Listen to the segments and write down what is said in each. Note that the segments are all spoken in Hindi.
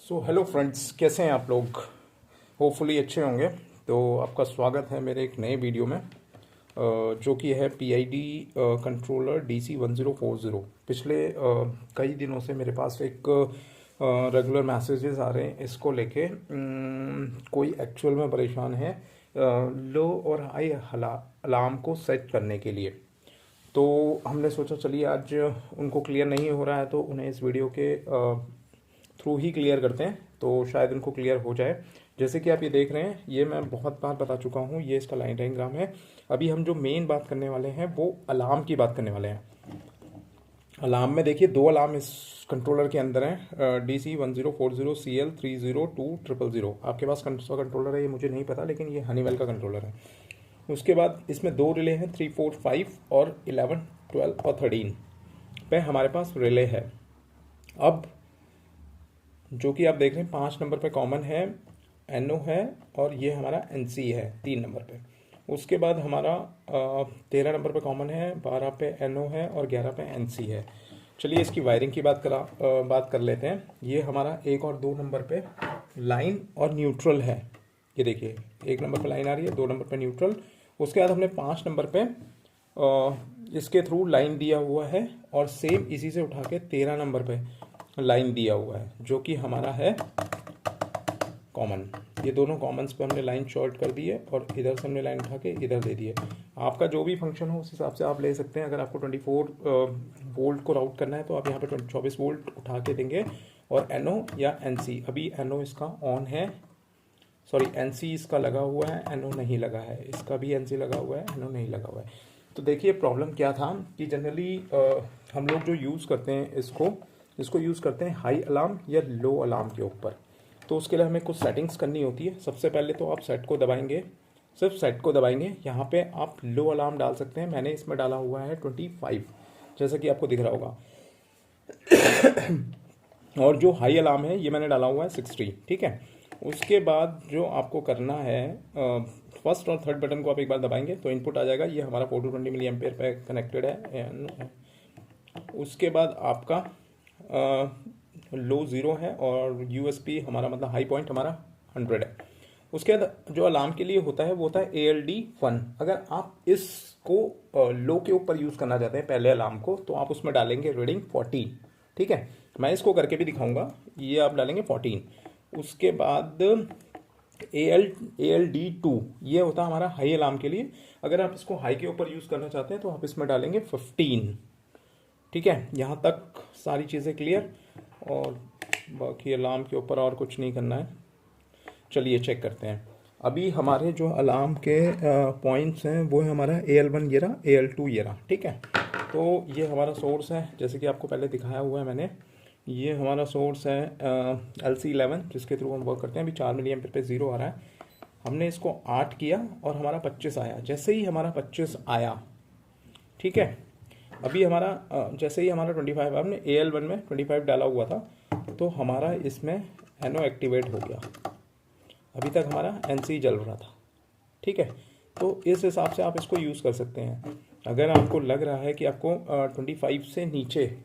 हेलो फ्रेंड्स, कैसे हैं आप लोग। होपफुली अच्छे होंगे। तो आपका स्वागत है मेरे एक नए वीडियो में, जो कि है पीआईडी कंट्रोलर DC1040। पिछले कई दिनों से मेरे पास एक रेगुलर मैसेजेस आ रहे हैं इसको लेके। कोई एक्चुअल में परेशान है लो और हाई अलार्म को सेट करने के लिए। तो हमने सोचा चलिए आज उनको क्लियर नहीं हो रहा है तो उन्हें इस वीडियो के थ्रू ही क्लियर करते हैं, तो शायद उनको क्लियर हो जाए। जैसे कि आप ये देख रहे हैं, ये मैं बहुत बार बता चुका हूँ, ये इसका लाइन डायग्राम है। अभी हम जो मेन बात करने वाले हैं वो अलार्म की बात करने वाले हैं। अलार्म में देखिए दो अलार्म इस कंट्रोलर के अंदर हैं, DC1040CL302000। आपके पास कौन सा कंट्रोलर है ये मुझे नहीं पता, लेकिन ये हनीवेल का कंट्रोलर है। उसके बाद इसमें दो रिले हैं, 3, 4, 5 और 11, 12 और 13 पे हमारे पास रिले है। अब जो कि आप देख रहे हैं 5 नंबर पे कॉमन है, NO है, और ये हमारा NC है 3 नंबर पे। उसके बाद हमारा 13 नंबर पे कॉमन है, 12 पे NO है और 11 पे NC है। चलिए इसकी वायरिंग की बात कर लेते हैं। ये हमारा 1 और 2 नंबर पे लाइन और न्यूट्रल है। ये देखिए 1 नंबर पे लाइन आ रही है, 2 नंबर पे न्यूट्रल। उसके बाद हमने 5 नंबर पे इसके थ्रू लाइन दिया हुआ है, और सेम इसी से उठा के 13 नंबर पे लाइन दिया हुआ है, जो कि हमारा है कॉमन। ये दोनों कॉमन्स पे हमने लाइन शॉर्ट कर दी है, और इधर से हमने लाइन उठा के इधर दे दी है। आपका जो भी फंक्शन हो उस हिसाब से आप ले सकते हैं। अगर आपको 24 वोल्ट को राउट करना है तो आप यहाँ पे 24 वोल्ट उठा के देंगे, और NO या NC। अभी NO इसका ऑन है, सॉरी NC इसका लगा हुआ है, NO नहीं लगा है। इसका भी NC लगा हुआ है, NO नहीं लगा हुआ है। तो देखिए प्रॉब्लम क्या था कि जनरली हम लोग जो यूज़ करते हैं इसको यूज़ करते हैं हाई अलार्म या लो अलार्म के ऊपर। तो उसके लिए हमें कुछ सेटिंग्स करनी होती है। सबसे पहले तो आप सेट को दबाएंगे, सिर्फ सेट को दबाएंगे। यहाँ पे आप लो अलार्म डाल सकते हैं। मैंने इसमें डाला हुआ है 25, जैसा कि आपको दिख रहा होगा। और जो हाई अलार्म है ये मैंने डाला हुआ है 60, ठीक है। उसके बाद जो आपको करना है, फर्स्ट और थर्ड बटन को आप एक बार दबाएंगे तो इनपुट आ जाएगा। ये हमारा 420 मिली एम्पेयर पे कनेक्टेड है। उसके बाद आपका लो 0 है, और USB हमारा मतलब हाई पॉइंट हमारा 100 है। उसके बाद जो अलार्म के लिए होता है वो होता है ALD1। अगर आप इसको लो के ऊपर यूज़ करना चाहते हैं पहले अलार्म को, तो आप उसमें डालेंगे रीडिंग 14, ठीक है। मैं इसको करके भी दिखाऊंगा। ये आप डालेंगे 14। उसके बाद ALD2 ये होता है हमारा हाई अलार्म के लिए। अगर आप इसको हाई के ऊपर यूज़ करना चाहते हैं तो आप इसमें डालेंगे 15, ठीक है। यहाँ तक सारी चीज़ें क्लियर, और बाकी अलार्म के ऊपर और कुछ नहीं करना है। चलिए चेक करते हैं। अभी हमारे जो अलार्म के पॉइंट्स हैं वो है हमारा AL1 ये रहा, AL2 ये रहा, ठीक है। तो ये हमारा सोर्स है, जैसे कि आपको पहले दिखाया हुआ है मैंने। ये हमारा सोर्स है LC11, जिसके थ्रू हम वर्क करते हैं। अभी 4 मिली एम्पीयर पे 0 आ रहा है। हमने इसको 8 किया और हमारा 25 आया। जैसे ही हमारा 25 आया, ठीक है, अभी हमारा जैसे ही हमारा 25, हमने AL1 में 25 डाला हुआ था, तो हमारा इसमें NO एक्टिवेट हो गया। अभी तक हमारा NC जल रहा था, ठीक है। तो इस हिसाब से आप इसको यूज़ कर सकते हैं। अगर आपको लग रहा है कि आपको 25 से नीचे,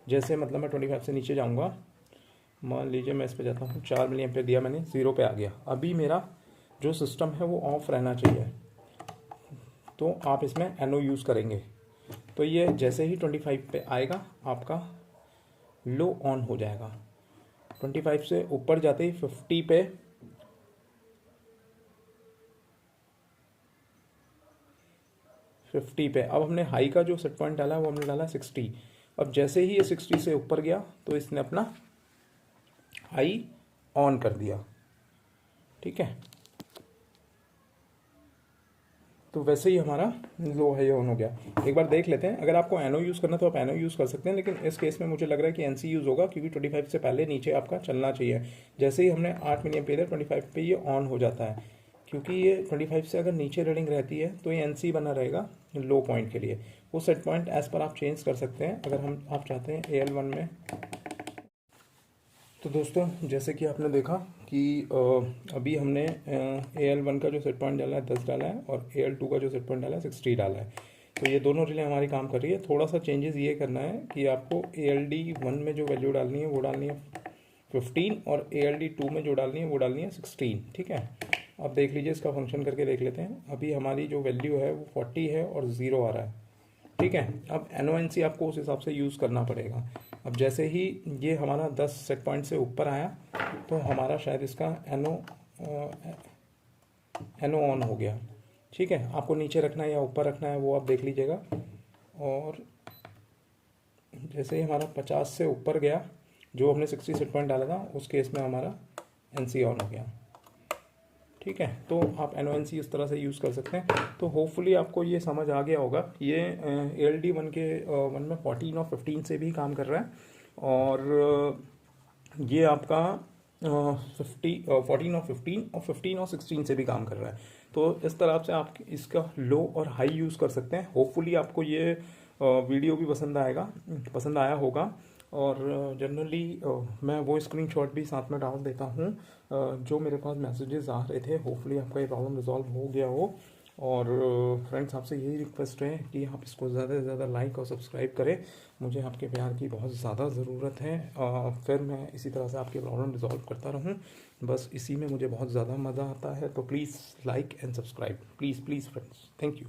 जैसे मतलब मैं 25 से नीचे जाऊंगा, मान लीजिए मैं इस पर जाता हूँ, 4 मिली एम्पीयर दिया मैंने, 0 पे आ गया। अभी मेरा जो सिस्टम है वो ऑफ रहना चाहिए, तो आप इसमें NO यूज़ करेंगे। तो ये जैसे ही 25 पे आएगा आपका लो ऑन हो जाएगा। 25 से ऊपर जाते ही 50 पे अब हमने हाई का जो सेट पॉइंट डाला है वो हमने डाला 60। अब जैसे ही ये 60 से ऊपर गया तो इसने अपना हाई ऑन कर दिया, ठीक है। तो वैसे ही हमारा लो है ये ऑन हो गया। एक बार देख लेते हैं। अगर आपको NO यूज़ करना तो आप NO यूज़ कर सकते हैं, लेकिन इस केस में मुझे लग रहा है कि NC यूज़ होगा, क्योंकि 25 से पहले नीचे आपका चलना चाहिए। जैसे ही हमने 8 मिली एम्पीयर 25 पे ये ऑन हो जाता है, क्योंकि ये 25 से अगर नीचे रीडिंग रहती है तो ये NC बना रहेगा लो पॉइंट के लिए। वो सेट पॉइंट एज पर आप चेंज कर सकते हैं अगर आप चाहते हैं AL1 में। तो दोस्तों जैसे कि आपने देखा कि अभी हमने AL1 का जो सेट पॉइंट डाला है 10 डाला है, और AL2 का जो सेट पॉइंट डाला है 60 डाला है। तो ये दोनों रिले हमारी काम कर रही है। थोड़ा सा चेंजेस ये करना है कि आपको ALD1 में जो वैल्यू डालनी है वो डालनी है 15 और ALD2 में जो डालनी है वो डालनी है 16। ठीक है, अब देख लीजिए, इसका फंक्शन करके देख लेते हैं। अभी हमारी जो वैल्यू है वो 40 है और 0 आ रहा है। ठीक है, अब NONC आपको उस हिसाब से यूज़ करना पड़ेगा। अब जैसे ही ये हमारा 10 सेट पॉइंट से ऊपर आया तो हमारा शायद इसका NO ऑन हो गया। ठीक है, आपको नीचे रखना है या ऊपर रखना है वो आप देख लीजिएगा। और जैसे ही हमारा 50 से ऊपर गया, जो हमने 60 सेट पॉइंट डाला था, उस केस में हमारा NC ऑन हो गया। ठीक है, तो आप NONC इस तरह से यूज़ कर सकते हैं। तो होपफुली आपको ये समझ आ गया होगा। ये ALD1 के 1 में 14 और 15 से भी काम कर रहा है, और ये आपका 14 और 15 और 15 और 16 से भी काम कर रहा है। तो इस तरह से आप इसका लो और हाई यूज़ कर सकते हैं। होपफुली आपको ये वीडियो भी पसंद आया होगा। और जनरली मैं वो स्क्रीनशॉट भी साथ में डाल देता हूँ जो मेरे पास मैसेजेस आ रहे थे। होपफुली आपका ये प्रॉब्लम रिजॉल्व हो गया हो। और फ्रेंड्स, आपसे यही रिक्वेस्ट है कि आप इसको ज़्यादा से ज़्यादा लाइक और सब्सक्राइब करें। मुझे आपके प्यार की बहुत ज़्यादा ज़रूरत है। फिर मैं इसी तरह से आपकी प्रॉब्लम रिजॉल्व करता रहूँ। बस इसी में मुझे बहुत ज़्यादा मज़ा आता है। तो please like and subscribe, please please friends, thank you.